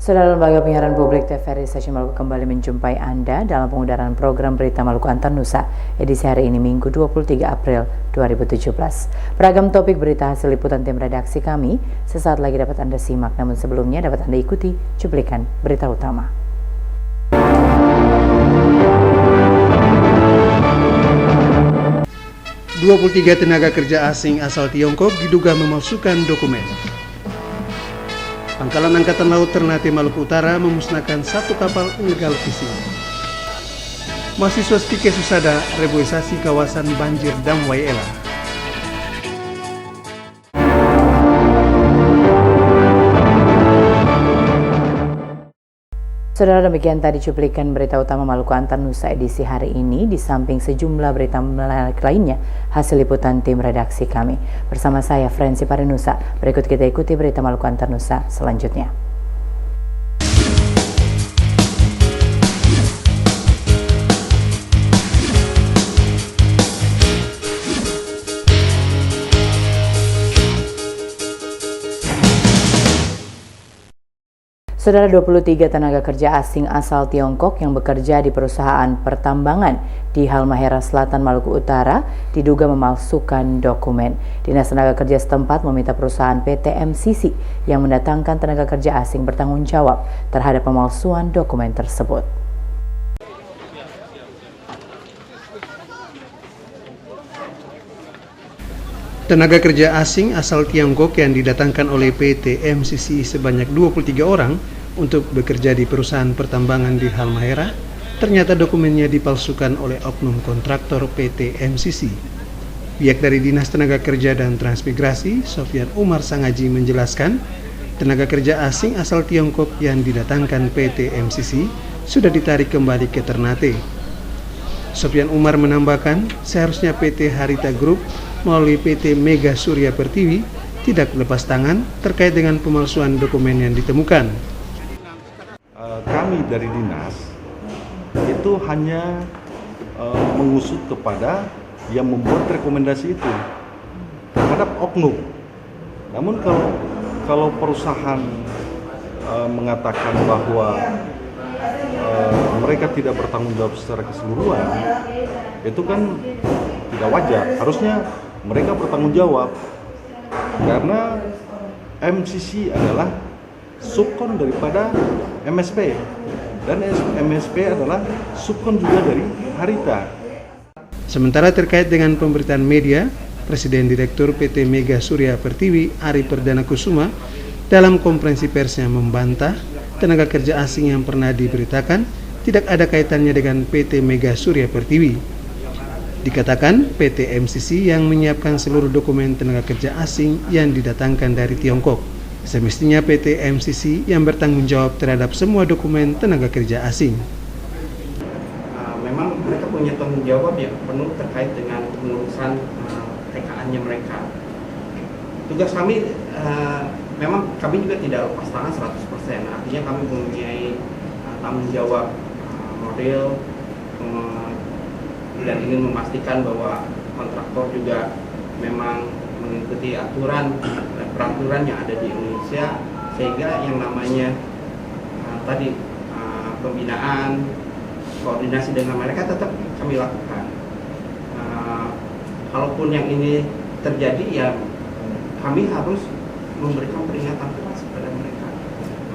Saudara, Lembaga Penyiaran Publik TVRI Stasiun Maluku kembali menjumpai Anda dalam pengudaran program Berita Maluku Antar Nusa edisi hari ini Minggu 23 April 2017. Beragam topik berita hasil liputan tim redaksi kami sesaat lagi dapat Anda simak, namun sebelumnya dapat Anda ikuti cuplikan berita utama. "23 tenaga kerja asing asal Tiongkok diduga memalsukan dokumen. Pangkalan Angkatan Laut Ternate Maluku Utara memusnahkan 1 kapal illegal fishing. Mahasiswa Stike Susada reboisasi kawasan banjir Dam Waiela. Saudara, demikian tadi cuplikan berita utama Maluku Antar Nusa edisi hari ini. Di samping sejumlah berita menarik lainnya hasil liputan tim redaksi kami. Bersama saya Frenzy Parinusa. Berikut kita ikuti berita Maluku Antar Nusa selanjutnya. Saudara, 23 tenaga kerja asing asal Tiongkok yang bekerja di perusahaan pertambangan di Halmahera Selatan, Maluku Utara diduga memalsukan dokumen. Dinas Tenaga Kerja setempat meminta perusahaan PT MCC yang mendatangkan tenaga kerja asing bertanggung jawab terhadap pemalsuan dokumen tersebut. Tenaga kerja asing asal Tiongkok yang didatangkan oleh PT MCC sebanyak 23 orang untuk bekerja di perusahaan pertambangan di Halmahera, ternyata dokumennya dipalsukan oleh oknum kontraktor PT MCC. Pihak dari Dinas Tenaga Kerja dan Transmigrasi, Sofyan Umar Sangaji menjelaskan, tenaga kerja asing asal Tiongkok yang didatangkan PT MCC sudah ditarik kembali ke Ternate. Sofyan Umar menambahkan, seharusnya PT Harita Group melalui PT Mega Surya Pertiwi tidak lepas tangan terkait dengan pemalsuan dokumen yang ditemukan. Kami dari dinas itu hanya mengusut kepada yang membuat rekomendasi itu terhadap oknum. Namun kalau perusahaan mengatakan bahwa mereka tidak bertanggung jawab secara keseluruhan, itu kan tidak wajar. Harusnya mereka bertanggung jawab karena MCC adalah subkon daripada MSP dan MSP adalah subkon juga dari Harita. Sementara terkait dengan pemberitaan media, Presiden Direktur PT Mega Surya Pertiwi Ari Perdana Kusuma dalam konferensi persnya membantah tenaga kerja asing yang pernah diberitakan tidak ada kaitannya dengan PT Mega Surya Pertiwi. Dikatakan PT MCC yang menyiapkan seluruh dokumen tenaga kerja asing yang didatangkan dari Tiongkok. Semestinya PT MCC yang bertanggung jawab terhadap semua dokumen tenaga kerja asing. Memang mereka punya tanggung jawab yang penuh terkait dengan pengurusan TKA-nya mereka. Tugas kami, memang kami juga tidak lepas tangan 100%. Artinya kami mempunyai tanggung jawab model dan ingin memastikan bahwa kontraktor juga memang mengikuti aturan dan peraturan yang ada di Indonesia, sehingga yang namanya pembinaan, koordinasi dengan mereka tetap kami lakukan. Kalaupun yang ini terjadi, ya kami harus memberikan peringatan keras kepada mereka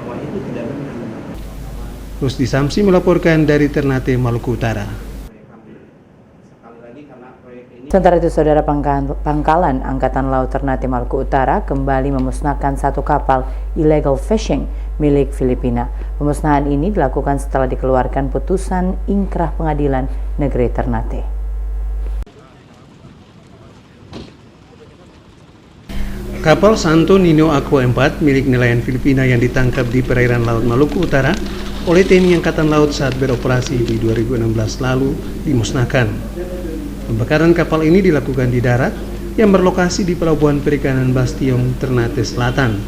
bahwa itu tidak benar. Rusdi Samsi melaporkan dari Ternate, Maluku Utara. Sementara itu, Saudara, Pangkalan Angkatan Laut Ternate Maluku Utara kembali memusnahkan 1 kapal illegal fishing milik Filipina. Pemusnahan ini dilakukan setelah dikeluarkan putusan ingkrah Pengadilan Negeri Ternate. Kapal Santo Nino Aqua 4 milik nelayan Filipina yang ditangkap di perairan Laut Maluku Utara oleh TNI Angkatan Laut saat beroperasi di 2016 lalu dimusnahkan. Pembakaran kapal ini dilakukan di darat yang berlokasi di Pelabuhan Perikanan Bastiong, Ternate Selatan.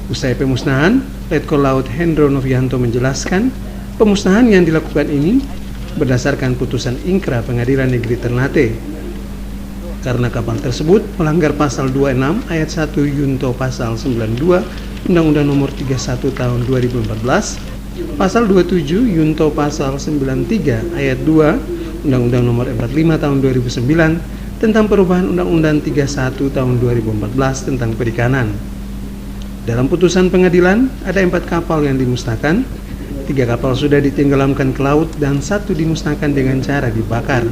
Usai pemusnahan, Letkol Laut Hendro Novianto menjelaskan, pemusnahan yang dilakukan ini berdasarkan putusan ingkrah Pengadilan Negeri Ternate. Karena kapal tersebut melanggar pasal 26 ayat 1 Yunto pasal 92 Undang-Undang Nomor 31 Tahun 2014, Pasal 27 Yunto Pasal 93 Ayat 2 Undang-Undang Nomor 45 Tahun 2009 tentang perubahan Undang-Undang 31 Tahun 2014 tentang perikanan. Dalam putusan pengadilan, ada 4 kapal yang dimusnahkan, 3 kapal sudah ditenggelamkan ke laut dan 1 dimusnahkan dengan cara dibakar.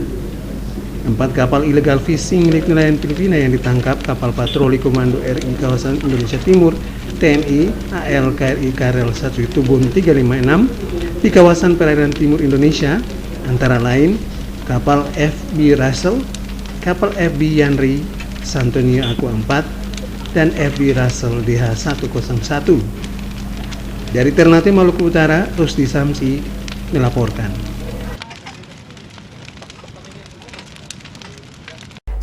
4 kapal illegal fishing milik nelayan Filipina yang ditangkap kapal patroli Komando RI Kawasan Indonesia Timur TNI AL KRI Karel 1 Tubun 356 di kawasan perairan timur Indonesia, antara lain kapal FB Russell, kapal FB Yanri Santonio Aqua 4, dan FB Russell DH101. Dari Ternate, Maluku Utara, Rusdi Samsi melaporkan.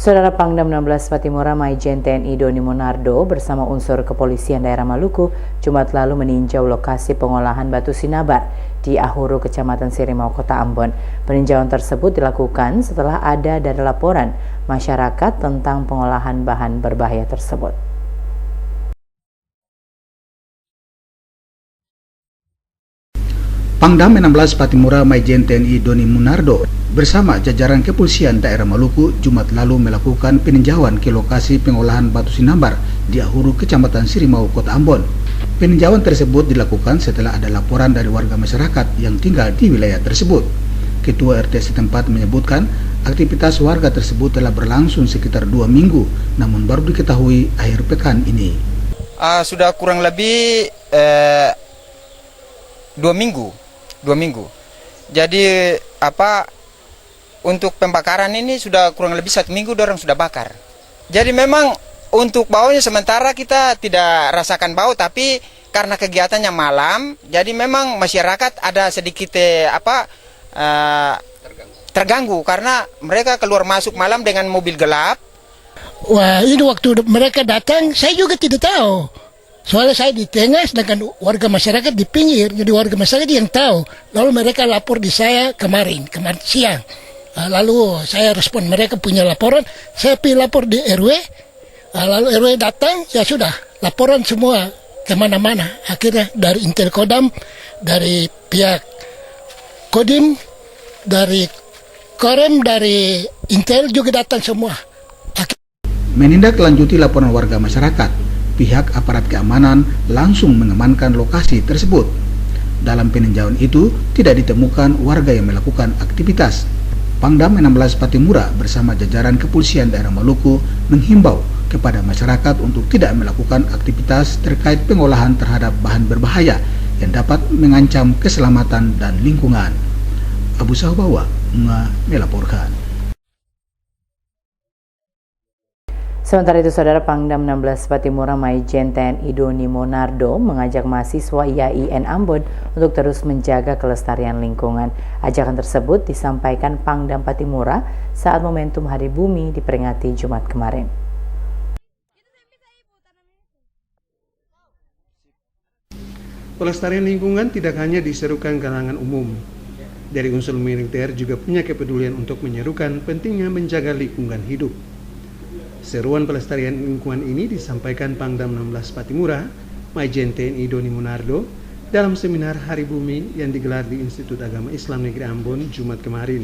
Saudara Pangdam 16 Patimura Maijen TNI Doni Monardo bersama unsur kepolisian daerah Maluku Jumat lalu meninjau lokasi pengolahan batu sinabar di Ahuru, Kecamatan Sirimau, Kota Ambon. Peninjauan tersebut dilakukan setelah ada laporan masyarakat tentang pengolahan bahan berbahaya tersebut. Pangdam 16 Patimura Maijen TNI Doni Monardo bersama jajaran kepolisian daerah Maluku Jumat lalu melakukan peninjauan ke lokasi pengolahan batu sinabar di Ahuru, Kecamatan Sirimau, Kota Ambon. Peninjauan tersebut dilakukan setelah ada laporan dari warga masyarakat yang tinggal di wilayah tersebut. Ketua RT setempat menyebutkan aktivitas warga tersebut telah berlangsung sekitar 2 minggu, namun baru diketahui akhir pekan ini. Sudah kurang lebih 2 minggu. Jadi untuk pembakaran ini sudah kurang lebih 1 minggu orang sudah bakar. Jadi memang untuk baunya sementara kita tidak rasakan bau, tapi karena kegiatannya malam, jadi memang masyarakat ada sedikit terganggu karena mereka keluar masuk malam dengan mobil gelap. Wah, ini waktu mereka datang saya juga tidak tahu. Soalnya saya di tengah sedangkan warga masyarakat di pinggir, jadi warga masyarakat yang tahu. Lalu mereka lapor di saya kemarin siang. Lalu saya respon, mereka punya laporan, saya pergi lapor di RW, lalu RW datang, ya sudah, laporan semua kemana-mana. Akhirnya dari Intel Kodam, dari pihak Kodim, dari Korem, dari Intel juga datang semua. Menindaklanjuti laporan warga masyarakat, pihak aparat keamanan langsung mengamankan lokasi tersebut. Dalam peninjauan itu tidak ditemukan warga yang melakukan aktivitas. Pangdam 16 Patimura bersama jajaran kepolisian daerah Maluku menghimbau kepada masyarakat untuk tidak melakukan aktivitas terkait pengolahan terhadap bahan berbahaya yang dapat mengancam keselamatan dan lingkungan. Abu Sahubawa melaporkan. Sementara itu, Saudara, Pangdam 16 Patimura Maijen TNI Doni Monardo mengajak mahasiswa IAIN Ambon untuk terus menjaga kelestarian lingkungan. Ajakan tersebut disampaikan Pangdam Patimura saat momentum Hari Bumi diperingati Jumat kemarin. Pelestarian lingkungan tidak hanya diserukan kalangan umum. Dari unsur militer juga punya kepedulian untuk menyerukan pentingnya menjaga lingkungan hidup. Seruan pelestarian lingkungan ini disampaikan Pangdam 16 Patimura, Maijen TNI Doni Monardo, dalam seminar Hari Bumi yang digelar di Institut Agama Islam Negeri Ambon Jumat kemarin.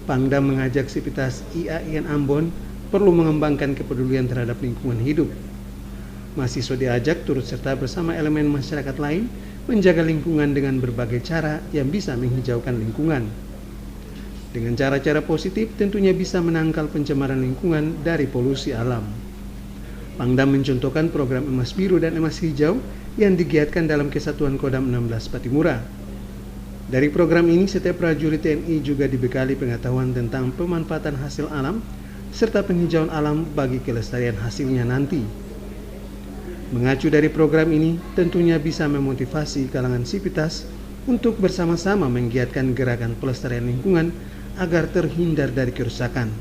Pangdam mengajak sivitas IAIN Ambon perlu mengembangkan kepedulian terhadap lingkungan hidup. Mahasiswa diajak turut serta bersama elemen masyarakat lain menjaga lingkungan dengan berbagai cara yang bisa menghijaukan lingkungan. Dengan cara-cara positif tentunya bisa menangkal pencemaran lingkungan dari polusi alam. Pangdam mencontohkan program Emas Biru dan Emas Hijau yang digiatkan dalam Kesatuan Kodam 16 Patimura. Dari program ini, setiap prajurit TNI juga dibekali pengetahuan tentang pemanfaatan hasil alam serta penghijauan alam bagi kelestarian hasilnya nanti. Mengacu dari program ini, tentunya bisa memotivasi kalangan sivitas untuk bersama-sama menggiatkan gerakan pelestarian lingkungan agar terhindar dari kerusakan.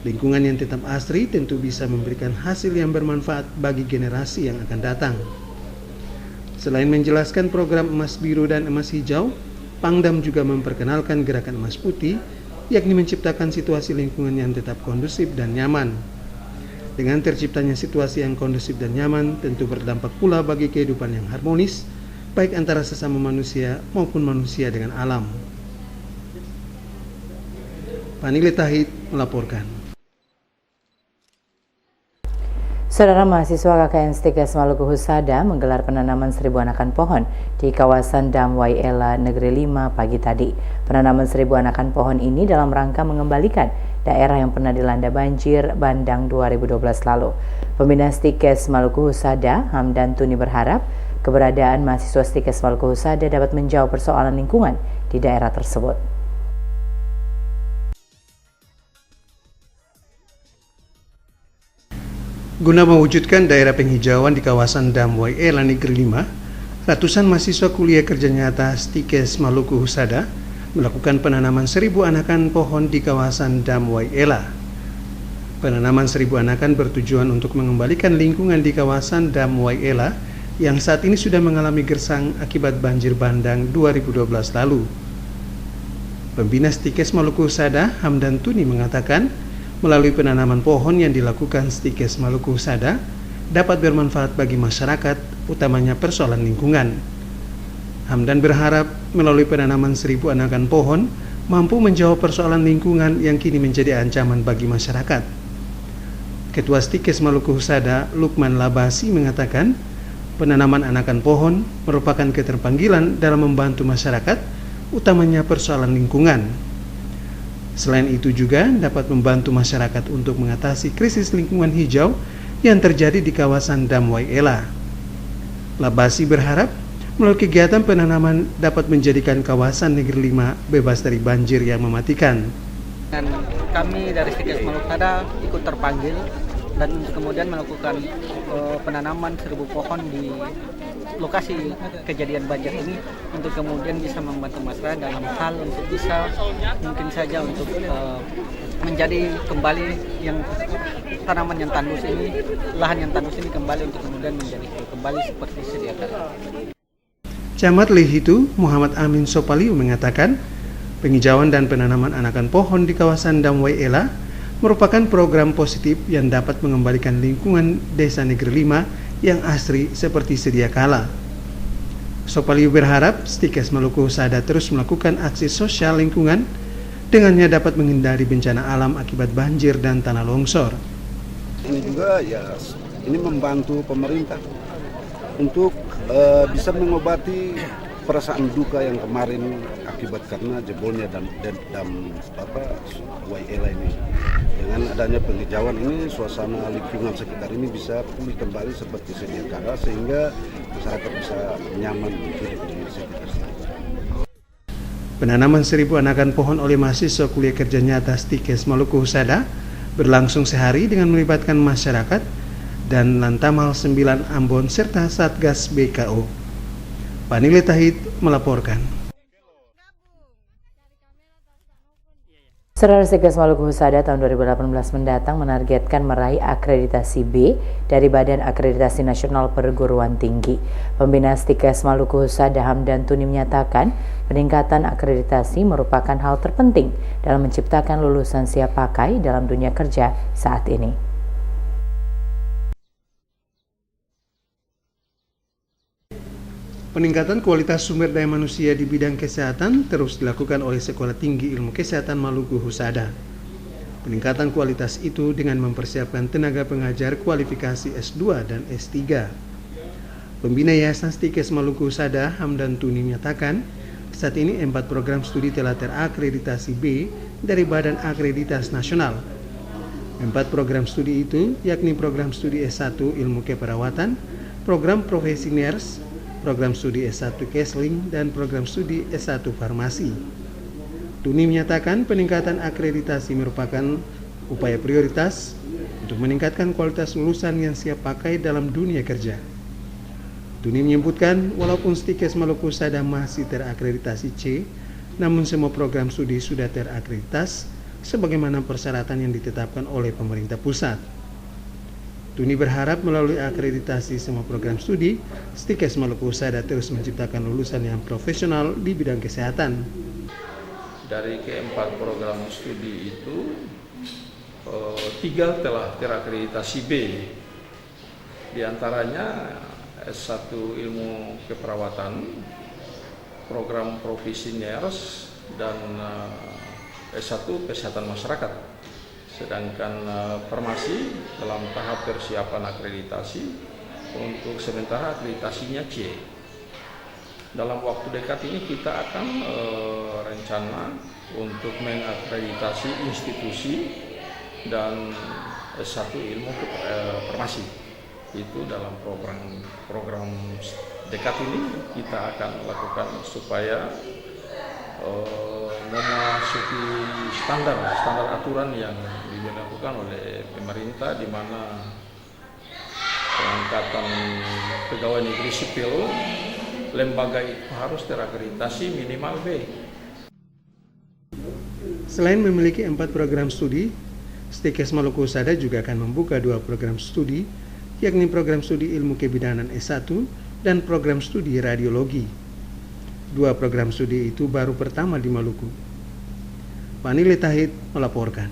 Lingkungan yang tetap asri tentu bisa memberikan hasil yang bermanfaat bagi generasi yang akan datang. Selain menjelaskan program Emas Biru dan Emas Hijau, Pangdam juga memperkenalkan gerakan Emas Putih, yakni menciptakan situasi lingkungan yang tetap kondusif dan nyaman. Dengan terciptanya situasi yang kondusif dan nyaman, tentu berdampak pula bagi kehidupan yang harmonis, baik antara sesama manusia maupun manusia dengan alam. Panile Tahid melaporkan. Saudara mahasiswa KKN Stikes Maluku Husada menggelar penanaman 1000 anakan pohon di kawasan Dam Waiela Negeri 5 pagi tadi. Penanaman 1000 anakan pohon ini dalam rangka mengembalikan daerah yang pernah dilanda banjir bandang 2012 lalu. Pembina Stikes Maluku Husada, Hamdan Tuni, berharap keberadaan mahasiswa Stikes Maluku Husada dapat menjawab persoalan lingkungan di daerah tersebut. Guna mewujudkan daerah penghijauan di kawasan Dam Waiela Negeri 5, ratusan mahasiswa kuliah kerja nyata Stikes Maluku Husada melakukan penanaman 1000 anakan pohon di kawasan Dam Waiela. Penanaman 1000 anakan bertujuan untuk mengembalikan lingkungan di kawasan Dam Waiela yang saat ini sudah mengalami gersang akibat banjir bandang 2012 lalu. Pembina Stikes Maluku Husada, Hamdan Tuni, mengatakan melalui penanaman pohon yang dilakukan Stikes Maluku Husada dapat bermanfaat bagi masyarakat, utamanya persoalan lingkungan. Hamdan berharap melalui penanaman 1000 anakan pohon mampu menjawab persoalan lingkungan yang kini menjadi ancaman bagi masyarakat. Ketua Stikes Maluku Husada, Lukman Labasi, mengatakan penanaman anakan pohon merupakan keterpanggilan dalam membantu masyarakat, utamanya persoalan lingkungan. Selain itu juga dapat membantu masyarakat untuk mengatasi krisis lingkungan hijau yang terjadi di kawasan Dam Waiela. Labasi berharap melalui kegiatan penanaman dapat menjadikan kawasan Negeri 5 bebas dari banjir yang mematikan. Dan kami dari Stikes Maluku Husada ikut terpanggil dan kemudian melakukan penanaman 1000 pohon di lokasi kejadian banjir ini untuk kemudian bisa membantu masyarakat dalam hal untuk bisa mungkin saja untuk menjadi kembali yang tanaman yang tandus ini, lahan yang tandus ini kembali untuk kemudian menjadi kembali seperti sedia kala. Camat Lihitu, Muhammad Amin Sopaliu, mengatakan penghijauan dan penanaman anakan pohon di kawasan Dam Waiela merupakan program positif yang dapat mengembalikan lingkungan desa Negeri 5 yang asri seperti sedia kala. Sopaliu berharap Stikes Maluku Husada terus melakukan aksi sosial lingkungan, dengannya dapat menghindari bencana alam akibat banjir dan tanah longsor. Ini juga ini membantu pemerintah untuk bisa mengobati perasaan duka yang kemarin akibat karena jebolnya dam Waiela ini. Dengan adanya penghijauan ini, suasana lingkungan sekitar ini bisa pulih kembali seperti sedia kala sehingga masyarakat bisa nyaman hidup di sekitar sini. Penanaman 1000 anakan pohon oleh mahasiswa kuliah kerja nyata Stikes Maluku Husada berlangsung sehari dengan melibatkan masyarakat dan Lantamal 9 Ambon serta Satgas BKO. Panile Tahid melaporkan. Saudara, Stikes Maluku Husada tahun 2018 mendatang menargetkan meraih akreditasi B dari Badan Akreditasi Nasional Perguruan Tinggi. Pembina Stikes Maluku Husada, Hamdan Tuni, menyatakan peningkatan akreditasi merupakan hal terpenting dalam menciptakan lulusan siap pakai dalam dunia kerja saat ini. Peningkatan kualitas sumber daya manusia di bidang kesehatan terus dilakukan oleh Sekolah Tinggi Ilmu Kesehatan Maluku Husada. Peningkatan kualitas itu dengan mempersiapkan tenaga pengajar kualifikasi S2 dan S3. Pembina Yayasan Stikes Maluku Husada, Hamdan Tuni, menyatakan saat ini 4 program studi telah terakreditasi B dari Badan Akreditas Nasional. 4 program studi itu yakni program studi S1 Ilmu Keperawatan, program profesi nurse, program studi S1 Counseling, dan program studi S1 Farmasi. Tuni menyatakan peningkatan akreditasi merupakan upaya prioritas untuk meningkatkan kualitas lulusan yang siap pakai dalam dunia kerja. Tuni menyebutkan walaupun Stikes Maluku Husada masih terakreditasi C, namun semua program studi sudah terakreditas sebagaimana persyaratan yang ditetapkan oleh pemerintah pusat. Tuni berharap melalui akreditasi semua program studi, Stikes Maluku Husada terus menciptakan lulusan yang profesional di bidang kesehatan. Dari keempat program studi itu, 3 telah terakreditasi B, di antaranya S1 Ilmu Keperawatan, program Provisiners, dan S1 Kesehatan Masyarakat. Sedangkan farmasi dalam tahap persiapan akreditasi, untuk sementara akreditasinya C. Dalam waktu dekat ini kita akan rencana untuk mengakreditasi institusi dan S1 ilmu farmasi. Itu dalam program dekat ini kita akan lakukan supaya memasuki standar aturan yang dilakukan oleh pemerintah, di mana pengangkatan pegawai negeri sipil lembaga itu harus terakreditasi minimal B. Selain memiliki 4 program studi, Stikes Maluku Usada juga akan membuka 2 program studi, yakni program studi Ilmu Kebidanan S1 dan program studi Radiologi. 2 program studi itu baru pertama di Maluku. Fani Letahid melaporkan.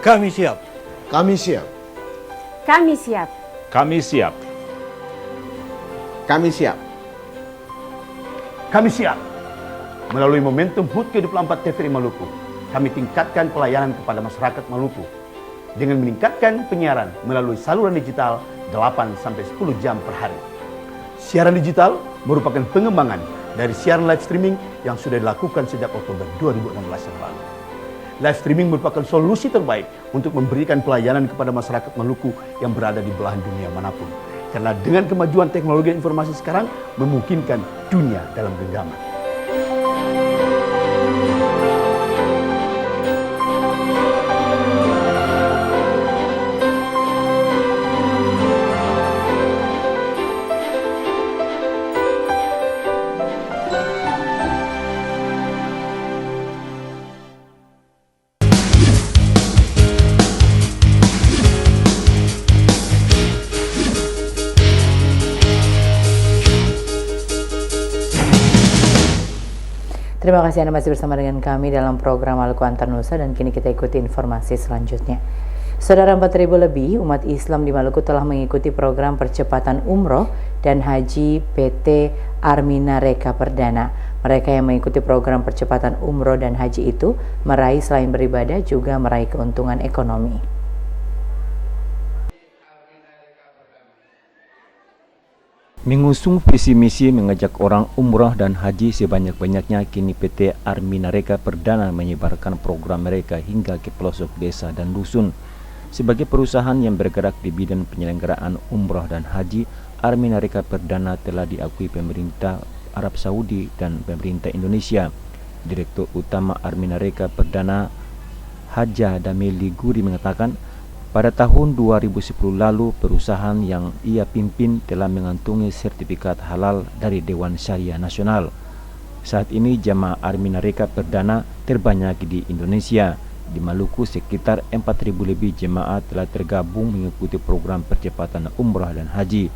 Kami siap. Kami siap. Kami siap. Kami siap. Kami siap. Kami siap. Melalui momentum HUT ke-24 TVRI Maluku, kami tingkatkan pelayanan kepada masyarakat Maluku dengan meningkatkan penyiaran melalui saluran digital 8-10 jam per hari. Siaran digital merupakan pengembangan dari siaran live streaming yang sudah dilakukan sejak Oktober 2016 yang lalu. Live streaming merupakan solusi terbaik untuk memberikan pelayanan kepada masyarakat Maluku yang berada di belahan dunia manapun. Karena dengan kemajuan teknologi informasi sekarang memungkinkan dunia dalam genggaman. Terima kasih Anda masih bersama dengan kami dalam program Maluku Antar Nusa, dan kini kita ikuti informasi selanjutnya. Saudara, 4.000 lebih umat Islam di Maluku telah mengikuti program percepatan umroh dan haji PT Armina Reka Perdana. Mereka yang mengikuti program percepatan umroh dan haji itu meraih selain beribadah juga meraih keuntungan ekonomi. Mengusung visi misi mengajak orang umrah dan haji sebanyak-banyaknya, kini PT Armina Reka Perdana menyebarkan program mereka hingga ke pelosok desa dan dusun. Sebagai perusahaan yang bergerak di bidang penyelenggaraan umrah dan haji, Armina Reka Perdana telah diakui pemerintah Arab Saudi dan pemerintah Indonesia. Direktur Utama Armina Reka Perdana, Haja Dameli Guri, mengatakan Pada tahun 2010 lalu, perusahaan yang ia pimpin telah mengantungi sertifikat halal dari Dewan Syariah Nasional. Saat ini jamaah Arminareka perdana terbanyak di Indonesia. Di Maluku sekitar 4.000 lebih jemaah telah tergabung mengikuti program percepatan umrah dan haji.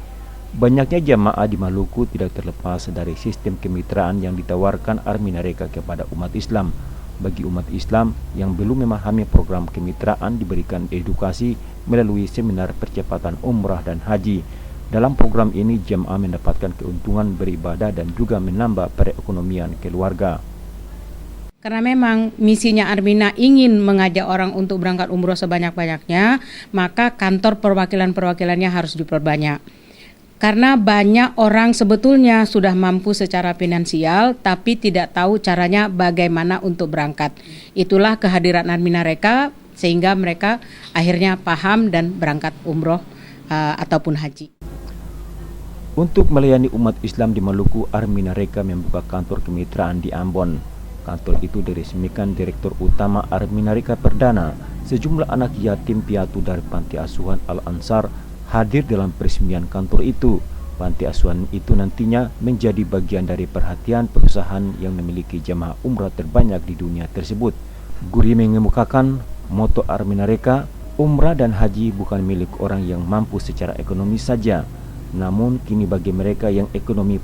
Banyaknya jamaah di Maluku tidak terlepas dari sistem kemitraan yang ditawarkan Arminareka kepada umat Islam. Bagi umat Islam yang belum memahami program kemitraan, diberikan edukasi melalui seminar percepatan umrah dan haji. Dalam program ini jemaah mendapatkan keuntungan beribadah dan juga menambah perekonomian keluarga. Karena memang misinya Armina ingin mengajak orang untuk berangkat umroh sebanyak-banyaknya, maka kantor perwakilan-perwakilannya harus diperbanyak. Karena banyak orang sebetulnya sudah mampu secara finansial, tapi tidak tahu caranya bagaimana untuk berangkat. Itulah kehadiran Arminareka, sehingga mereka akhirnya paham dan berangkat umroh ataupun haji. Untuk melayani umat Islam di Maluku, Arminareka membuka kantor kemitraan di Ambon. Kantor itu diresmikan Direktur Utama Arminareka Perdana. Sejumlah anak yatim piatu dari Panti Asuhan Al-Ansar hadir dalam peresmian kantor itu. Panti asuhan itu nantinya menjadi bagian dari perhatian perusahaan yang memiliki jamaah umrah terbanyak di dunia tersebut. Guri mengemukakan moto Arminareka, umrah dan haji bukan milik orang yang mampu secara ekonomi saja, namun kini bagi mereka yang ekonomi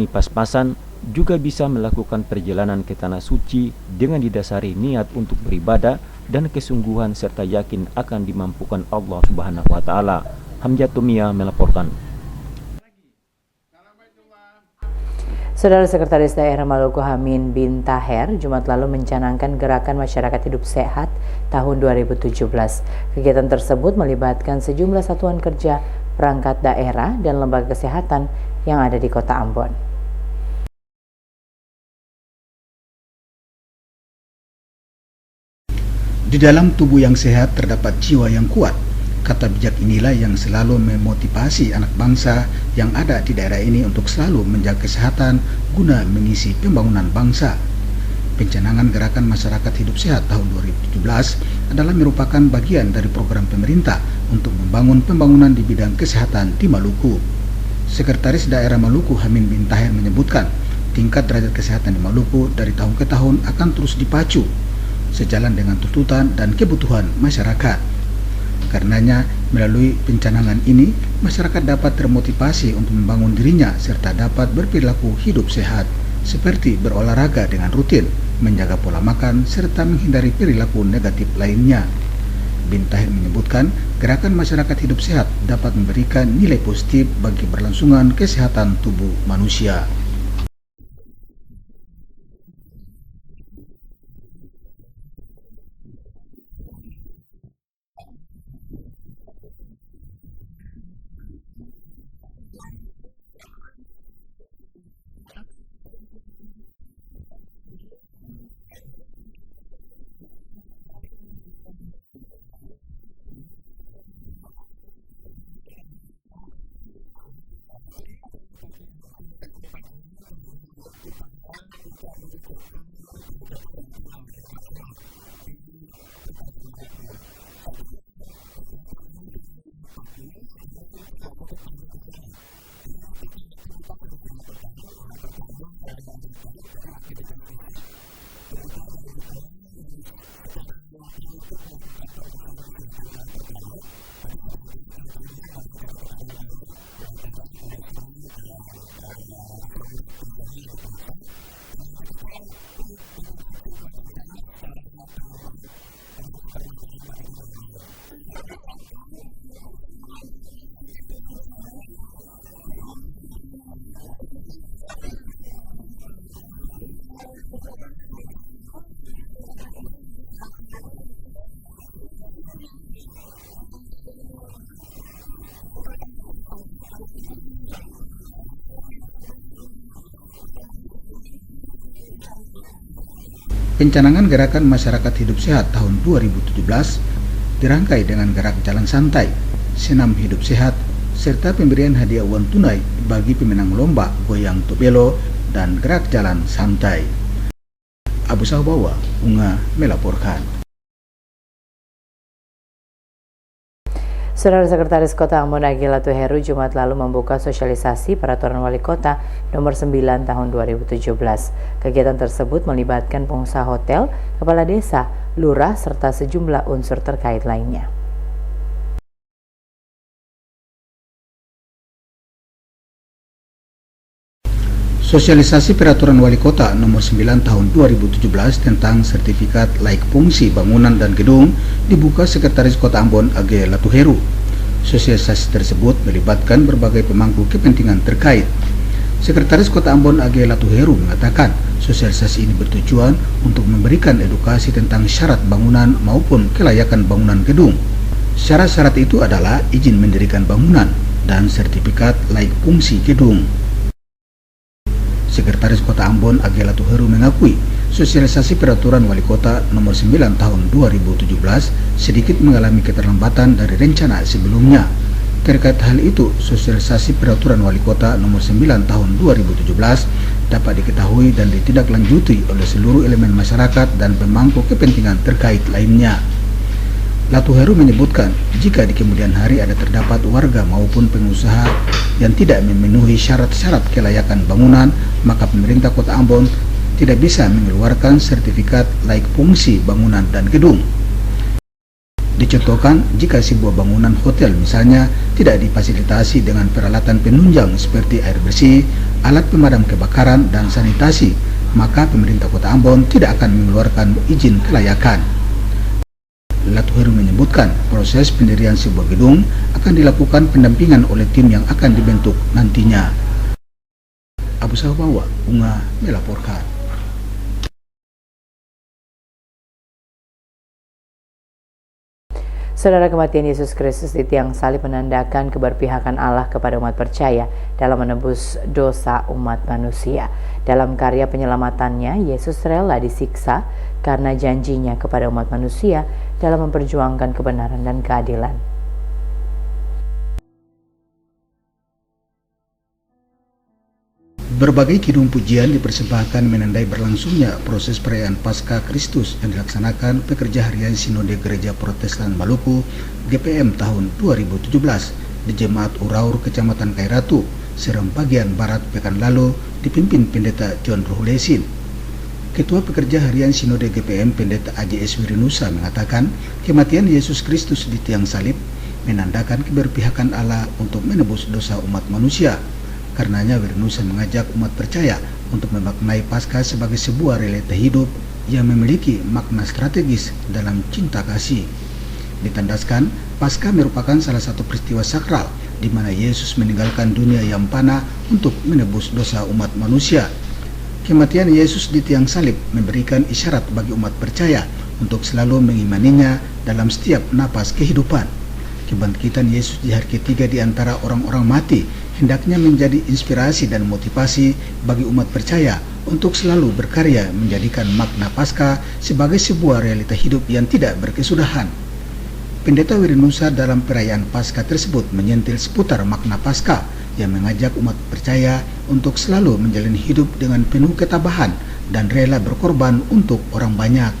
pas-pasan juga bisa melakukan perjalanan ke tanah suci dengan didasari niat untuk beribadah dan kesungguhan serta yakin akan dimampukan Allah Subhanahu wa taala. Hamzah Tumia melaporkan. Saudara Sekretaris Daerah Maluku Hamin bin Taher Jumat lalu mencanangkan gerakan masyarakat hidup sehat tahun 2017. Kegiatan tersebut melibatkan sejumlah satuan kerja, perangkat daerah dan lembaga kesehatan yang ada di Kota Ambon. Di dalam tubuh yang sehat terdapat jiwa yang kuat. Kata bijak inilah yang selalu memotivasi anak bangsa yang ada di daerah ini untuk selalu menjaga kesehatan guna mengisi pembangunan bangsa. Pencanangan Gerakan Masyarakat Hidup Sehat tahun 2017 adalah merupakan bagian dari program pemerintah untuk membangun pembangunan di bidang kesehatan di Maluku. Sekretaris Daerah Maluku Hamin bin Taher menyebutkan tingkat derajat kesehatan di Maluku dari tahun ke tahun akan terus dipacu sejalan dengan tuntutan dan kebutuhan masyarakat. Karenanya, melalui pencanangan ini, masyarakat dapat termotivasi untuk membangun dirinya serta dapat berperilaku hidup sehat, seperti berolahraga dengan rutin, menjaga pola makan, serta menghindari perilaku negatif lainnya. Bin Tahir menyebutkan, gerakan masyarakat hidup sehat dapat memberikan nilai positif bagi berlangsungan kesehatan tubuh manusia. Pencanangan Gerakan Masyarakat Hidup Sehat tahun 2017 dirangkai dengan gerak jalan santai, senam hidup sehat, serta pemberian hadiah uang tunai bagi pemenang lomba goyang tobelo dan gerak jalan santai. Abu Sahbawa, Unga melaporkan. Saudara Sekretaris Kota Ambon Age Latuheru Jumat lalu membuka sosialisasi Peraturan Wali Kota Nomor 9 Tahun 2017. Kegiatan tersebut melibatkan pengusaha hotel, kepala desa, lurah, serta sejumlah unsur terkait lainnya. Sosialisasi Peraturan Wali Kota Nomor 9 Tahun 2017 tentang sertifikat layak fungsi bangunan dan gedung dibuka Sekretaris Kota Ambon Age Latuheru. Sosialisasi tersebut melibatkan berbagai pemangku kepentingan terkait. Sekretaris Kota Ambon Age Latuheru mengatakan sosialisasi ini bertujuan untuk memberikan edukasi tentang syarat bangunan maupun kelayakan bangunan gedung. Syarat-syarat itu adalah izin mendirikan bangunan dan sertifikat layak fungsi gedung. Sekretaris Kota Ambon Age Latuheru mengakui sosialisasi Peraturan Wali Kota Nomor 9 Tahun 2017 sedikit mengalami keterlambatan dari rencana sebelumnya. Terkait hal itu, sosialisasi Peraturan Wali Kota Nomor 9 Tahun 2017 dapat diketahui dan ditindaklanjuti oleh seluruh elemen masyarakat dan pemangku kepentingan terkait lainnya. Latuheru menyebutkan jika di kemudian hari ada terdapat warga maupun pengusaha yang tidak memenuhi syarat-syarat kelayakan bangunan, maka pemerintah Kota Ambon tidak bisa mengeluarkan sertifikat layak fungsi bangunan dan gedung. Dicontohkan jika sebuah bangunan hotel misalnya tidak difasilitasi dengan peralatan penunjang seperti air bersih, alat pemadam kebakaran, dan sanitasi, maka pemerintah Kota Ambon tidak akan mengeluarkan izin kelayakan. Latuheru menyebutkan proses pendirian sebuah gedung akan dilakukan pendampingan oleh tim yang akan dibentuk nantinya. Abu Sahabawa, Unga melaporkan. Saudara, kematian Yesus Kristus di tiang salib menandakan keberpihakan Allah kepada umat percaya dalam menebus dosa umat manusia. Dalam karya penyelamatannya, Yesus rela disiksa karena janjinya kepada umat manusia dalam memperjuangkan kebenaran dan keadilan. Berbagai kidung pujian dipersembahkan menandai berlangsungnya proses perayaan Paskah Kristus yang dilaksanakan Pekerja Harian Sinode Gereja Protestan Maluku GPM tahun 2017 di Jemaat Uraur Kecamatan Kairatu, Serem bagian Barat pekan lalu dipimpin Pendeta John Ruhulesin. Ketua Pekerja Harian Sinode GPM Pendeta AJS Wirinusa mengatakan kematian Yesus Kristus di tiang salib menandakan keberpihakan Allah untuk menebus dosa umat manusia. Karenanya Wirinusa mengajak umat percaya untuk memaknai Paskah sebagai sebuah realita hidup yang memiliki makna strategis dalam cinta kasih. Ditandaskan, Paskah merupakan salah satu peristiwa sakral di mana Yesus meninggalkan dunia yang fana untuk menebus dosa umat manusia. Kematian Yesus di tiang salib memberikan isyarat bagi umat percaya untuk selalu mengimaninya dalam setiap napas kehidupan. Kebangkitan Yesus di hari ketiga di antara orang-orang mati hendaknya menjadi inspirasi dan motivasi bagi umat percaya untuk selalu berkarya menjadikan makna Paskah sebagai sebuah realita hidup yang tidak berkesudahan. Pendeta Wirinusa dalam perayaan Paskah tersebut menyentil seputar makna Paskah yang mengajak umat percaya untuk selalu menjalani hidup dengan penuh ketabahan dan rela berkorban untuk orang banyak.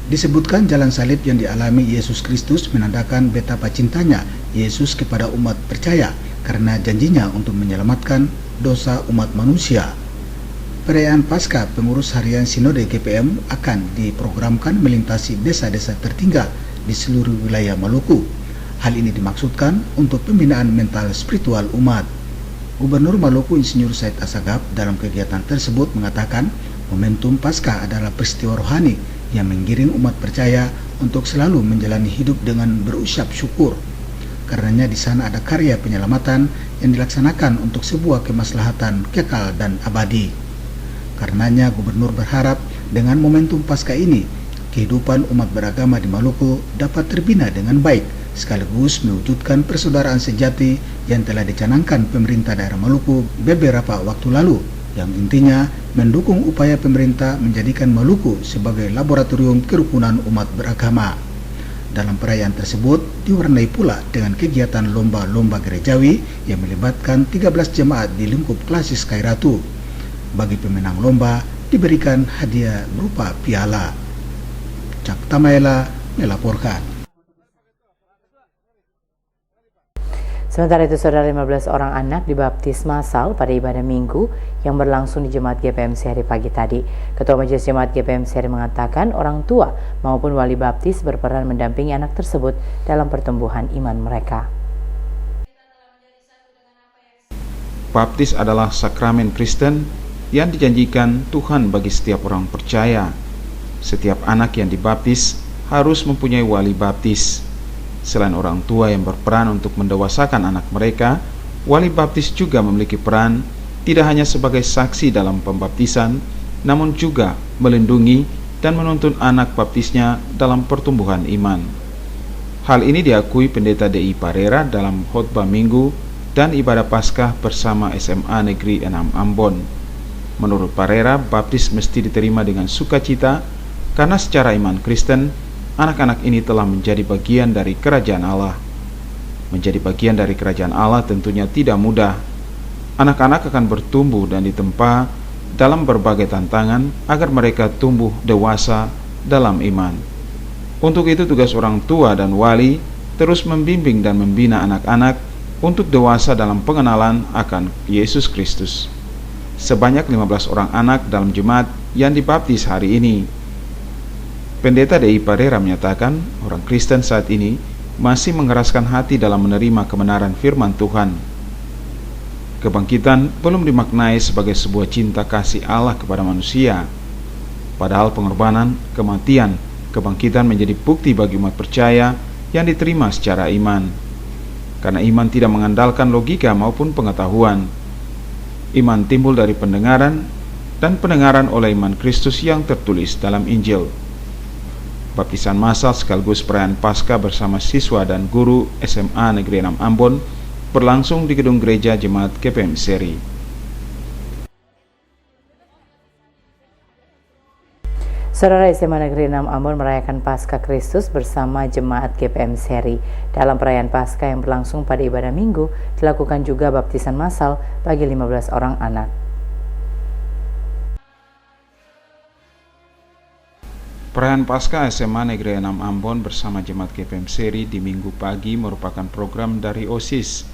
Disebutkan jalan salib yang dialami Yesus Kristus menandakan betapa cintanya Yesus kepada umat percaya karena janjinya untuk menyelamatkan dosa umat manusia. Perayaan Paskah pengurus harian Sinode GPM akan diprogramkan melintasi desa-desa tertinggal di seluruh wilayah Maluku. Hal ini dimaksudkan untuk pembinaan mental spiritual umat. Gubernur Maluku Insinyur Said Assagaf dalam kegiatan tersebut mengatakan momentum Paskah adalah peristiwa rohani yang menggiring umat percaya untuk selalu menjalani hidup dengan berucap syukur. Karenanya di sana ada karya penyelamatan yang dilaksanakan untuk sebuah kemaslahatan kekal dan abadi. Karenanya Gubernur berharap dengan momentum Paskah ini, kehidupan umat beragama di Maluku dapat terbina dengan baik, sekaligus mewujudkan persaudaraan sejati yang telah dicanangkan pemerintah daerah Maluku beberapa waktu lalu, yang intinya mendukung upaya pemerintah menjadikan Maluku sebagai laboratorium kerukunan umat beragama. Dalam perayaan tersebut diwarnai pula dengan kegiatan lomba-lomba gerejawi yang melibatkan 13 jemaat di lingkup klasis Kairatu. Bagi pemenang lomba diberikan hadiah berupa piala. Cak Tamaela melaporkan. Sementara itu, saudara, 15 orang anak dibaptis massal pada ibadah Minggu yang berlangsung di Jemaat GPM Seri pagi tadi. Ketua Majelis Jemaat GPM Seri mengatakan orang tua maupun wali baptis berperan mendampingi anak tersebut dalam pertumbuhan iman mereka. Baptis adalah sakramen Kristen yang dijanjikan Tuhan bagi setiap orang percaya. Setiap anak yang dibaptis harus mempunyai wali baptis. Selain orang tua yang berperan untuk mendewasakan anak mereka, wali baptis juga memiliki peran tidak hanya sebagai saksi dalam pembaptisan, namun juga melindungi dan menuntun anak baptisnya dalam pertumbuhan iman. Hal ini diakui Pendeta DI Parera dalam khotbah Minggu dan ibadah Paskah bersama SMA Negeri 6 Ambon. Menurut Parera, baptis mesti diterima dengan sukacita karena secara iman Kristen, anak-anak ini telah menjadi bagian dari kerajaan Allah. Menjadi bagian dari kerajaan Allah tentunya tidak mudah. Anak-anak akan bertumbuh dan ditempa dalam berbagai tantangan agar mereka tumbuh dewasa dalam iman. Untuk itu tugas orang tua dan wali terus membimbing dan membina anak-anak untuk dewasa dalam pengenalan akan Yesus Kristus. Sebanyak 15 orang anak dalam jemaat yang dibaptis hari ini. Pendeta DI Parera menyatakan orang Kristen saat ini masih mengeraskan hati dalam menerima kebenaran firman Tuhan. Kebangkitan belum dimaknai sebagai sebuah cinta kasih Allah kepada manusia. Padahal pengorbanan, kematian, kebangkitan menjadi bukti bagi umat percaya yang diterima secara iman. Karena iman tidak mengandalkan logika maupun pengetahuan. Iman timbul dari pendengaran dan pendengaran oleh iman Kristus yang tertulis dalam Injil. Baptisan massal sekaligus perayaan Paskah bersama siswa dan guru SMA Negeri 6 Ambon berlangsung di gedung gereja Jemaat GPM Seri. Saudara, SMA Negeri 6 Ambon merayakan Paskah Kristus bersama Jemaat GPM Seri. Dalam perayaan Paskah yang berlangsung pada ibadah Minggu, dilakukan juga baptisan massal bagi 15 orang anak. Perayaan Paskah SMA Negeri 6 Ambon bersama Jemaat GPM Seri di Minggu pagi merupakan program dari OSIS.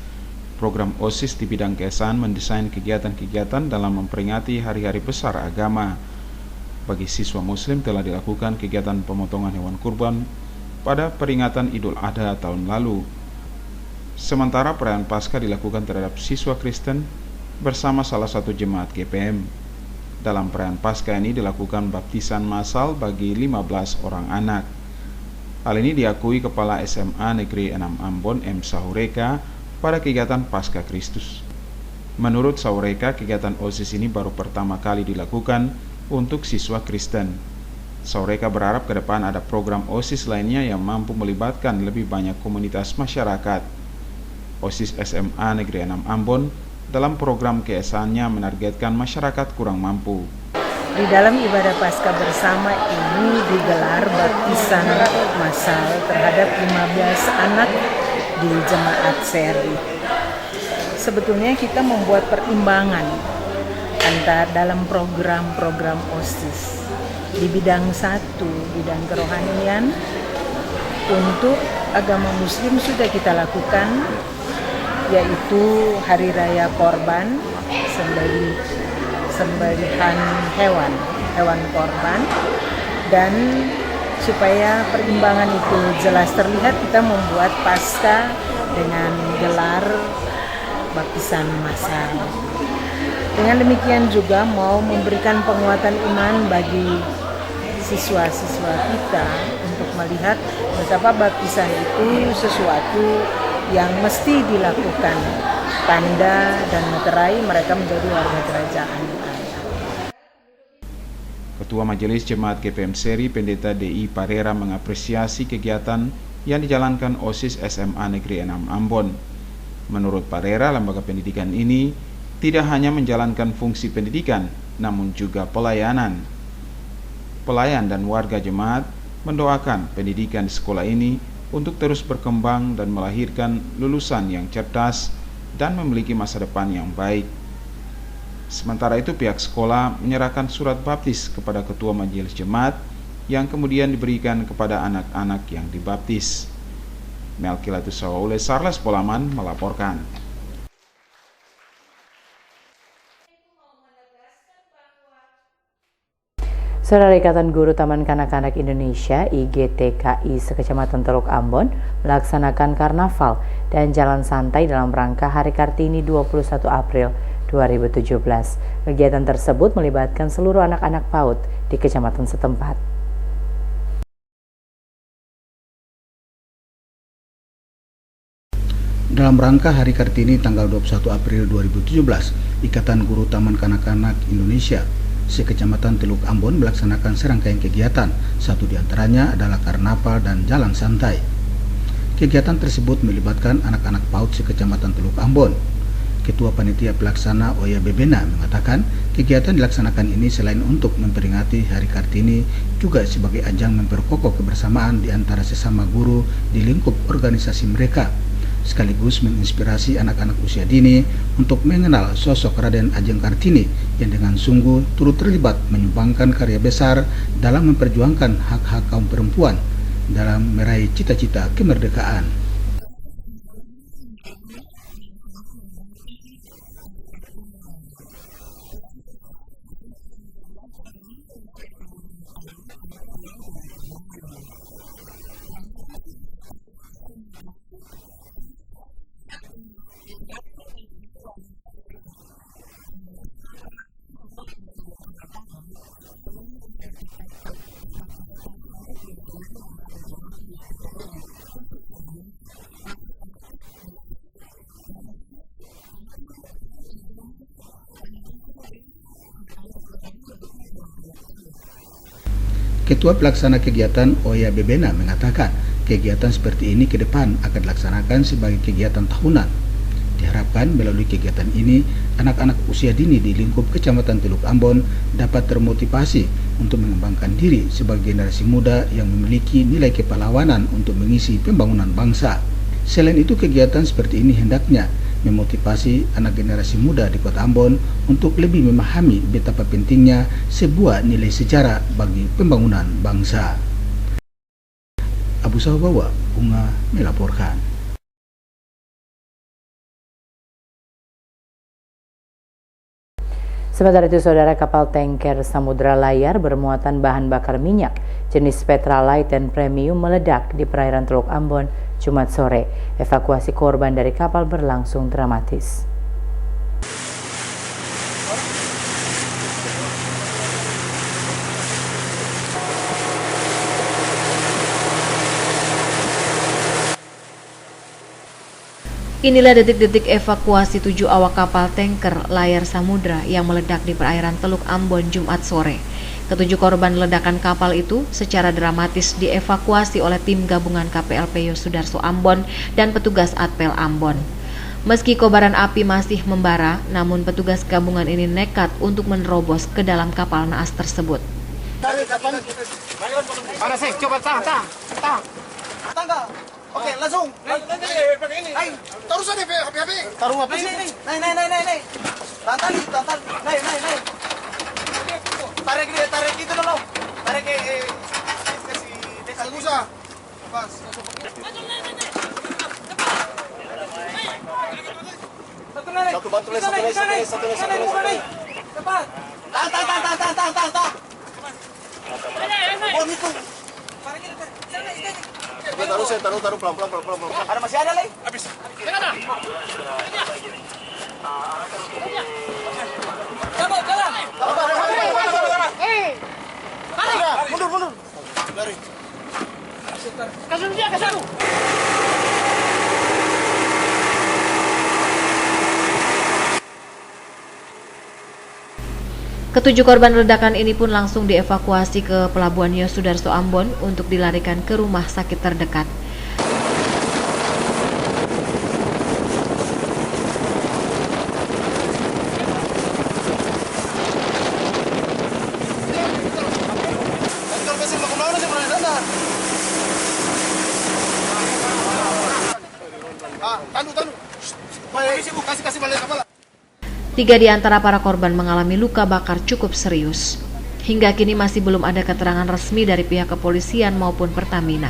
Program OSIS di bidang keesaan mendesain kegiatan-kegiatan dalam memperingati hari-hari besar agama. Bagi siswa muslim telah dilakukan kegiatan pemotongan hewan kurban pada peringatan Idul Adha tahun lalu. Sementara perayaan Paskah dilakukan terhadap siswa Kristen bersama salah satu jemaat GPM. Dalam perayaan Paskah ini dilakukan baptisan massal bagi 15 orang anak. Hal ini diakui Kepala SMA Negeri 6 Ambon M. Sahureka pada kegiatan Paskah Kristus. Menurut Sahureka, kegiatan OSIS ini baru pertama kali dilakukan untuk siswa Kristen. Sahureka berharap ke depan ada program OSIS lainnya yang mampu melibatkan lebih banyak komunitas masyarakat. OSIS SMA Negeri 6 Ambon dalam program keesaannya menargetkan masyarakat kurang mampu. Di dalam ibadah Paskah bersama ini digelar baptisan massal terhadap 15 anak di Jemaat Seri. Sebetulnya kita membuat perimbangan antara dalam program-program OSIS. Di bidang satu, bidang kerohanian, untuk agama Muslim sudah kita lakukan, yaitu Hari Raya Korban, sembelihan hewan korban, dan supaya perimbangan itu jelas terlihat, kita membuat Paskah dengan gelar baptisan massal. Dengan demikian juga mau memberikan penguatan iman bagi siswa-siswa kita untuk melihat betapa baptisan itu sesuatu yang mesti dilakukan, tanda dan meterai mereka menjadi warga kerajaan Allah. Ketua Majelis Jemaat GPM Seri Pendeta DI Parera mengapresiasi kegiatan yang dijalankan OSIS SMA Negeri 6 Ambon. Menurut Parera, lembaga pendidikan ini tidak hanya menjalankan fungsi pendidikan, namun juga pelayanan. Pelayan dan warga jemaat mendoakan pendidikan di sekolah ini untuk terus berkembang dan melahirkan lulusan yang cerdas dan memiliki masa depan yang baik. Sementara itu, pihak sekolah menyerahkan surat baptis kepada Ketua Majelis Jemaat yang kemudian diberikan kepada anak-anak yang dibaptis. Melkilatus Sawaule Sarles Polaman melaporkan. Saudara, Ikatan Guru Taman Kanak-Kanak Indonesia IGTKI sekecamatan Teluk Ambon melaksanakan karnaval dan jalan santai dalam rangka Hari Kartini 21 April 2017. Kegiatan tersebut melibatkan seluruh anak-anak PAUD di kecamatan setempat. Dalam rangka Hari Kartini tanggal 21 April 2017, Ikatan Guru Taman Kanak-Kanak Indonesia sekecamatan Teluk Ambon melaksanakan serangkaian kegiatan. Satu di antaranya adalah karnaval dan jalan santai. Kegiatan tersebut melibatkan anak-anak PAUD sekecamatan Teluk Ambon. Ketua Panitia Pelaksana Oya Bebena mengatakan kegiatan dilaksanakan ini selain untuk memperingati Hari Kartini juga sebagai ajang memperkokoh kebersamaan di antara sesama guru di lingkup organisasi mereka, sekaligus menginspirasi anak-anak usia dini untuk mengenal sosok Raden Ajeng Kartini yang dengan sungguh turut terlibat menyumbangkan karya besar dalam memperjuangkan hak-hak kaum perempuan dalam meraih cita-cita kemerdekaan. Ketua Pelaksana Kegiatan Oya Bebena mengatakan kegiatan seperti ini ke depan akan dilaksanakan sebagai kegiatan tahunan. Diharapkan melalui kegiatan ini, anak-anak usia dini di lingkup Kecamatan Teluk Ambon dapat termotivasi untuk mengembangkan diri sebagai generasi muda yang memiliki nilai kepahlawanan untuk mengisi pembangunan bangsa. Selain itu, kegiatan seperti ini hendaknya memotivasi anak generasi muda di Kota Ambon untuk lebih memahami betapa pentingnya sebuah nilai sejarah bagi pembangunan bangsa. Abu Sahabawa, Unga melaporkan. Sementara itu, saudara, kapal tanker Samudra Layar bermuatan bahan bakar minyak jenis Petralite dan Premium meledak di perairan Teluk Ambon Jumat sore. Evakuasi korban dari kapal berlangsung dramatis. Inilah detik-detik evakuasi 7 awak kapal tanker Layar Samudra yang meledak di perairan Teluk Ambon Jumat sore. Ketujuh korban ledakan kapal itu secara dramatis dievakuasi oleh tim gabungan KPLP Yosudarso Ambon dan petugas Atpel Ambon. Meski kobaran api masih membara, namun petugas gabungan ini nekat untuk menerobos ke dalam kapal naas tersebut. Mana sih? Coba tahan. Oke, langsung. Naik. Taruh sana HP. Taruh apa sih? Naik. Tantan. Naik. Tarik gitu dulu. Tarik kasih desa Lusa. Pas. Satu bantu les. Cepat. Tahan. Oh, itu. Taruh pelan-pelan. Ada masih ada lagi? Habis. Jalan. Mundur. Lari. Kasih dia. Ketujuh korban ledakan ini pun langsung dievakuasi ke Pelabuhan Yosudarso Ambon untuk dilarikan ke rumah sakit terdekat. Kasih balik kepala. 3 di antara para korban mengalami luka bakar cukup serius. Hingga kini masih belum ada keterangan resmi dari pihak kepolisian maupun Pertamina.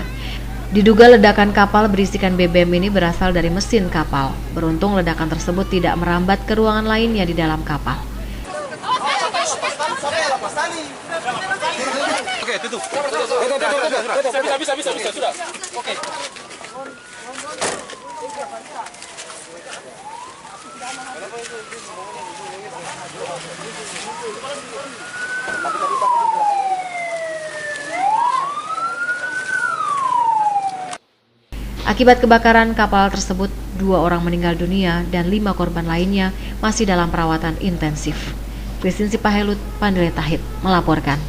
Diduga ledakan kapal berisikan BBM ini berasal dari mesin kapal. Beruntung ledakan tersebut tidak merambat ke ruangan lainnya di dalam kapal. Oke, tutup. Bisa, sudah. Oke. Akibat kebakaran kapal tersebut, 2 orang meninggal dunia dan 5 korban lainnya masih dalam perawatan intensif. Christine Sipahelut, Pandele Tahid melaporkan.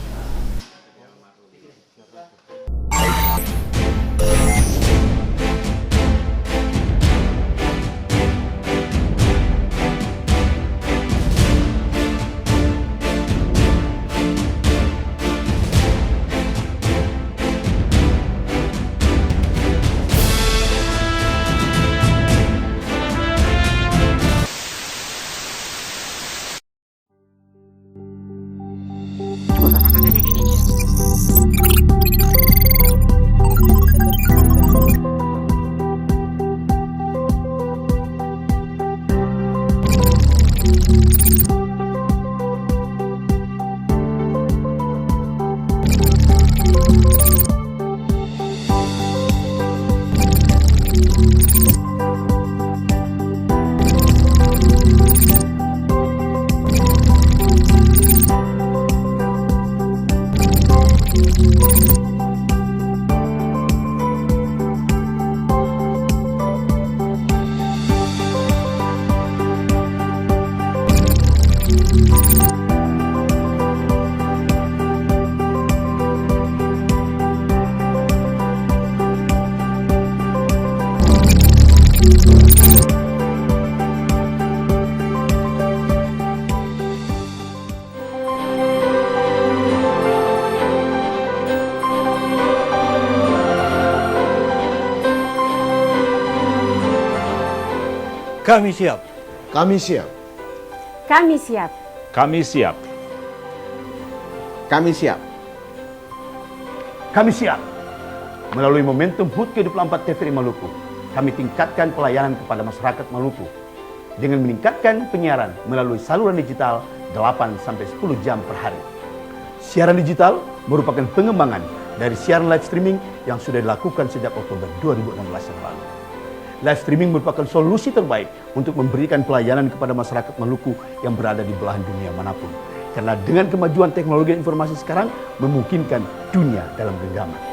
Kami siap. Kami siap. Kami siap. Kami siap. Kami siap. Kami siap. Melalui momentum HUT ke-24 TVRI Maluku, kami tingkatkan pelayanan kepada masyarakat Maluku dengan meningkatkan penyiaran melalui saluran digital 8-10 jam per hari. Siaran digital merupakan pengembangan dari siaran live streaming yang sudah dilakukan sejak Oktober 2016 yang lalu. Live streaming merupakan solusi terbaik untuk memberikan pelayanan kepada masyarakat Maluku yang berada di belahan dunia manapun. Karena dengan kemajuan teknologi informasi sekarang memungkinkan dunia dalam genggaman.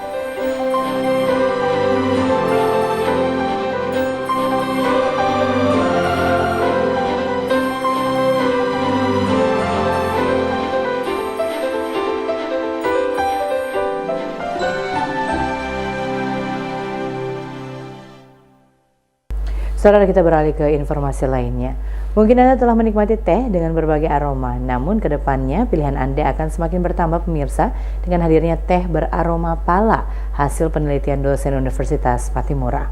Saudara, kita beralih ke informasi lainnya. Mungkin Anda telah menikmati teh dengan berbagai aroma, namun ke depannya pilihan Anda akan semakin bertambah pemirsa dengan hadirnya teh beraroma pala, hasil penelitian dosen Universitas Patimura.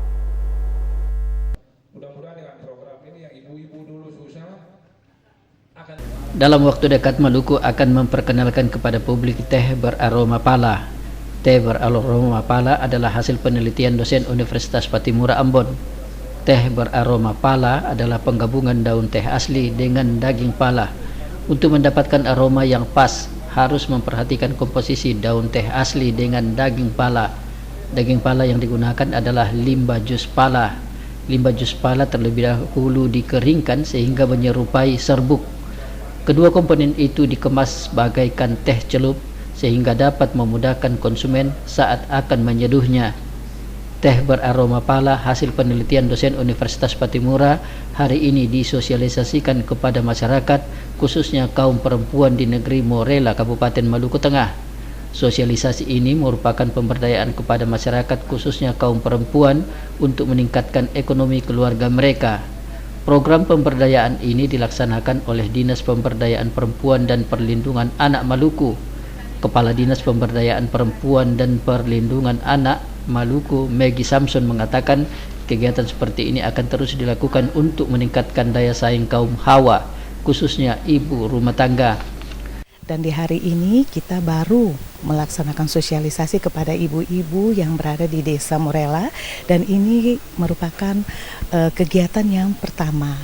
Dalam waktu dekat Maluku akan memperkenalkan kepada publik teh beraroma pala. Teh beraroma pala adalah hasil penelitian dosen Universitas Patimura Ambon. Teh beraroma pala adalah penggabungan daun teh asli dengan daging pala. Untuk mendapatkan aroma yang pas, harus memperhatikan komposisi daun teh asli dengan daging pala. Daging pala yang digunakan adalah limba jus pala. Limba jus pala terlebih dahulu dikeringkan sehingga menyerupai serbuk. Kedua komponen itu dikemas bagaikan teh celup sehingga dapat memudahkan konsumen saat akan menyeduhnya. Teh beraroma pala hasil penelitian dosen Universitas Patimura hari ini disosialisasikan kepada masyarakat, khususnya kaum perempuan di negeri Morela, Kabupaten Maluku Tengah. Sosialisasi ini merupakan pemberdayaan kepada masyarakat, khususnya kaum perempuan, untuk meningkatkan ekonomi keluarga mereka. Program pemberdayaan ini dilaksanakan oleh Dinas Pemberdayaan Perempuan dan Perlindungan Anak Maluku. Kepala Dinas Pemberdayaan Perempuan dan Perlindungan Anak Maluku, Maggie Samson, mengatakan kegiatan seperti ini akan terus dilakukan untuk meningkatkan daya saing kaum hawa, khususnya ibu rumah tangga. Dan di hari ini kita baru melaksanakan sosialisasi kepada ibu-ibu yang berada di Desa Morela, dan ini merupakan kegiatan yang pertama.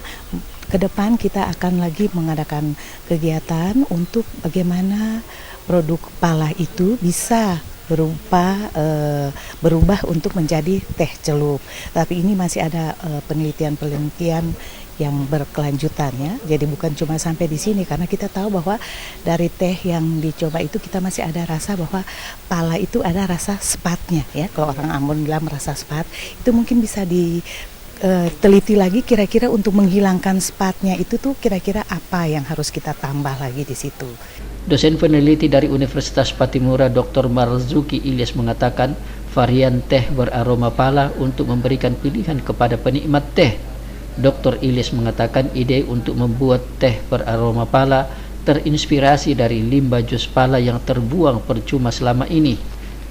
Ke depan kita akan lagi mengadakan kegiatan untuk bagaimana produk pala itu bisa berubah untuk menjadi teh celup. Tapi ini masih ada penelitian-penelitian yang berkelanjutan ya. Jadi bukan cuma sampai di sini, karena kita tahu bahwa dari teh yang dicoba itu kita masih ada rasa bahwa pala itu ada rasa sepatnya ya. Kalau orang Ambon bilang merasa sepat, itu mungkin bisa diteliti lagi kira-kira untuk menghilangkan sepatnya itu tuh kira-kira apa yang harus kita tambah lagi di situ. Dosen peneliti dari Universitas Patimura Dr. Marzuki Ilyas mengatakan varian teh beraroma pala untuk memberikan pilihan kepada penikmat teh. Dr. Ilyas mengatakan ide untuk membuat teh beraroma pala terinspirasi dari limbah jus pala yang terbuang percuma selama ini.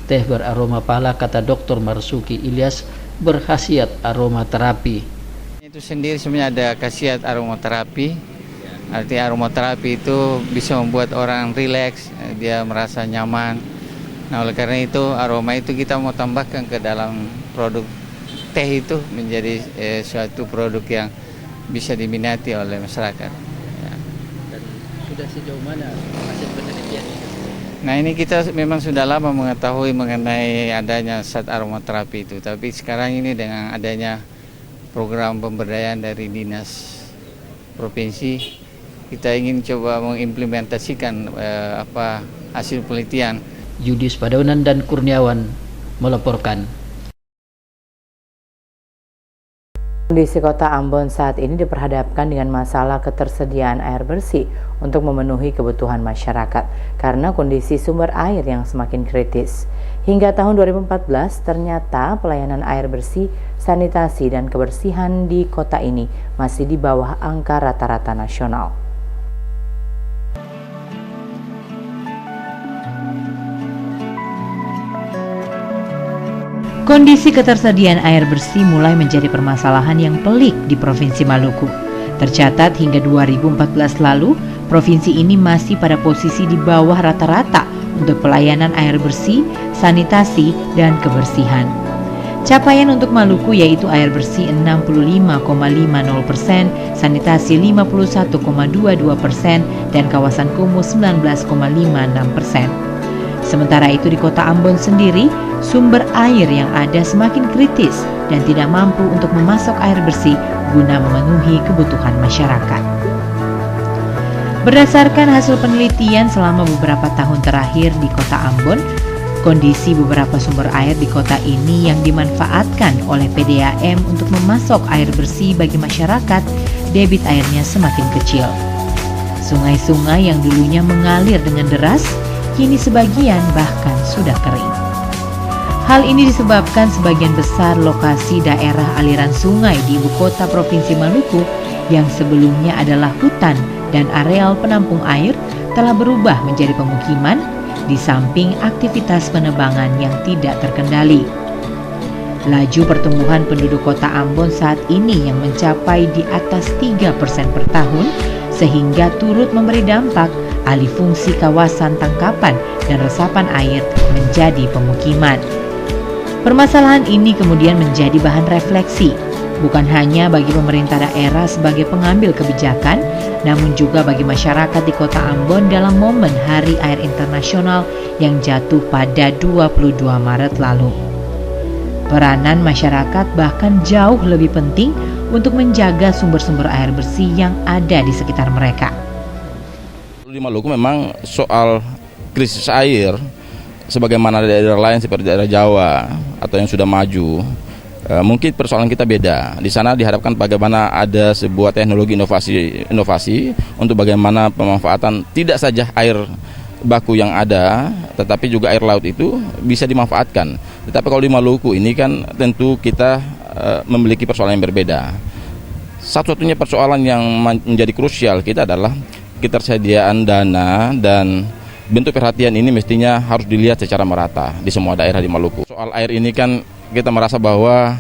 Teh beraroma pala, kata Dr. Marzuki Ilyas, berkhasiat aromaterapi. Itu sendiri sebenarnya ada khasiat aromaterapi. Arti aromaterapi itu bisa membuat orang rileks, dia merasa nyaman. Nah, oleh karena itu aroma itu kita mau tambahkan ke dalam produk teh itu menjadi suatu produk yang bisa diminati oleh masyarakat. Ya. Dan sudah sejauh mana hasil penelitian ini? Nah, ini kita memang sudah lama mengetahui mengenai adanya zat aromaterapi itu, tapi sekarang ini dengan adanya program pemberdayaan dari Dinas Provinsi, kita ingin coba mengimplementasikan hasil penelitian. Yudis Padaunan dan Kurniawan melaporkan. Kondisi kota Ambon saat ini diperhadapkan dengan masalah ketersediaan air bersih untuk memenuhi kebutuhan masyarakat karena kondisi sumber air yang semakin kritis. Hingga tahun 2014 ternyata pelayanan air bersih, sanitasi dan kebersihan di kota ini masih di bawah angka rata-rata nasional. Kondisi ketersediaan air bersih mulai menjadi permasalahan yang pelik di Provinsi Maluku. Tercatat hingga 2014 lalu, provinsi ini masih pada posisi di bawah rata-rata untuk pelayanan air bersih, sanitasi, dan kebersihan. Capaian untuk Maluku yaitu air bersih 65,50%, sanitasi 51,22%, dan kawasan kumuh 19,56%. Sementara itu di kota Ambon sendiri, sumber air yang ada semakin kritis dan tidak mampu untuk memasok air bersih guna memenuhi kebutuhan masyarakat. Berdasarkan hasil penelitian selama beberapa tahun terakhir di kota Ambon, kondisi beberapa sumber air di kota ini yang dimanfaatkan oleh PDAM untuk memasok air bersih bagi masyarakat, debit airnya semakin kecil. Sungai-sungai yang dulunya mengalir dengan deras, kini sebagian bahkan sudah kering. Hal ini disebabkan sebagian besar lokasi daerah aliran sungai di ibu kota Provinsi Maluku yang sebelumnya adalah hutan dan areal penampung air telah berubah menjadi pemukiman di samping aktivitas penebangan yang tidak terkendali. Laju pertumbuhan penduduk kota Ambon saat ini yang mencapai di atas 3% per tahun sehingga turut memberi dampak alih fungsi kawasan tangkapan dan resapan air menjadi pemukiman. Permasalahan ini kemudian menjadi bahan refleksi, bukan hanya bagi pemerintah daerah sebagai pengambil kebijakan, namun juga bagi masyarakat di kota Ambon dalam momen Hari Air Internasional yang jatuh pada 22 Maret lalu. Peranan masyarakat bahkan jauh lebih penting untuk menjaga sumber-sumber air bersih yang ada di sekitar mereka. Di Maluku memang soal krisis air sebagaimana daerah lain seperti daerah Jawa atau yang sudah maju, mungkin persoalan kita beda. Di sana diharapkan bagaimana ada sebuah teknologi inovasi untuk bagaimana pemanfaatan tidak saja air baku yang ada, tetapi juga air laut itu bisa dimanfaatkan. Tetapi kalau di Maluku ini kan tentu kita memiliki persoalan yang berbeda. Satu-satunya persoalan yang menjadi krusial kita adalah ketersediaan dana, dan bentuk perhatian ini mestinya harus dilihat secara merata di semua daerah di Maluku. Soal air ini kan kita merasa bahwa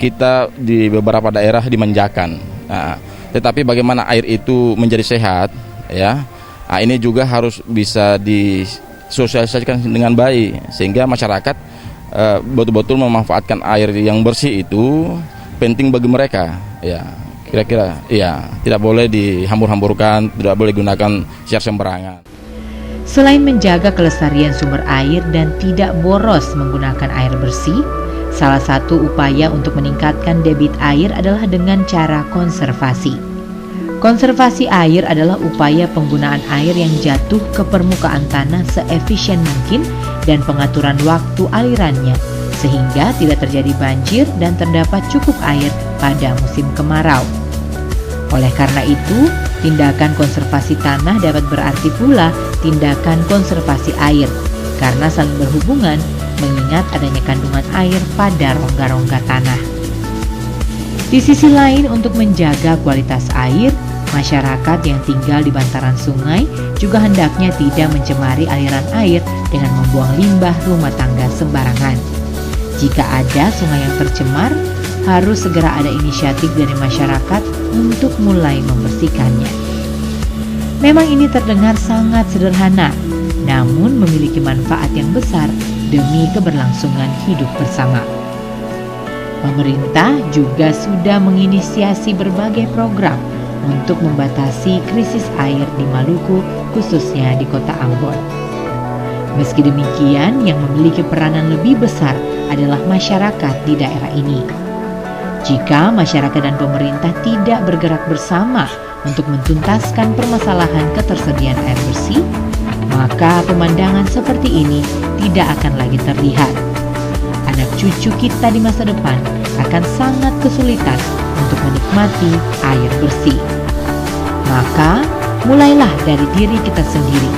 kita di beberapa daerah dimanjakan. Nah, tetapi bagaimana air itu menjadi sehat, ya, Nah, ini juga harus bisa disosialisasikan dengan baik sehingga masyarakat betul-betul memanfaatkan air yang bersih itu penting bagi mereka. Ya, kira-kira ya tidak boleh dihambur-hamburkan, tidak boleh gunakan secara sembarangan. Selain menjaga kelestarian sumber air dan tidak boros menggunakan air bersih, salah satu upaya untuk meningkatkan debit air adalah dengan cara konservasi. Konservasi air adalah upaya penggunaan air yang jatuh ke permukaan tanah seefisien mungkin dan pengaturan waktu alirannya, sehingga tidak terjadi banjir dan terdapat cukup air pada musim kemarau. Oleh karena itu, tindakan konservasi tanah dapat berarti pula tindakan konservasi air, karena saling berhubungan mengingat adanya kandungan air pada rongga-rongga tanah. Di sisi lain, untuk menjaga kualitas air, masyarakat yang tinggal di bantaran sungai juga hendaknya tidak mencemari aliran air dengan membuang limbah rumah tangga sembarangan. Jika ada sungai yang tercemar, harus segera ada inisiatif dari masyarakat untuk mulai membersihkannya. Memang ini terdengar sangat sederhana, namun memiliki manfaat yang besar demi keberlangsungan hidup bersama. Pemerintah juga sudah menginisiasi berbagai program untuk membatasi krisis air di Maluku, khususnya di Kota Ambon. Meski demikian, yang memiliki peranan lebih besar adalah masyarakat di daerah ini. Jika masyarakat dan pemerintah tidak bergerak bersama untuk mentuntaskan permasalahan ketersediaan air bersih, maka pemandangan seperti ini tidak akan lagi terlihat. Anak cucu kita di masa depan akan sangat kesulitan untuk menikmati air bersih. Maka, mulailah dari diri kita sendiri,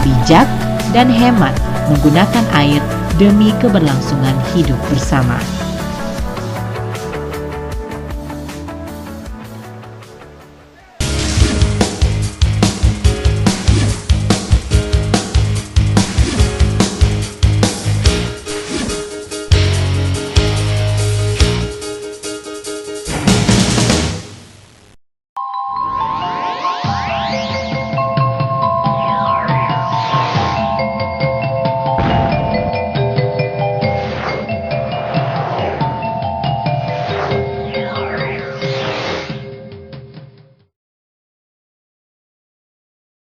bijak dan hemat menggunakan air demi keberlangsungan hidup bersama.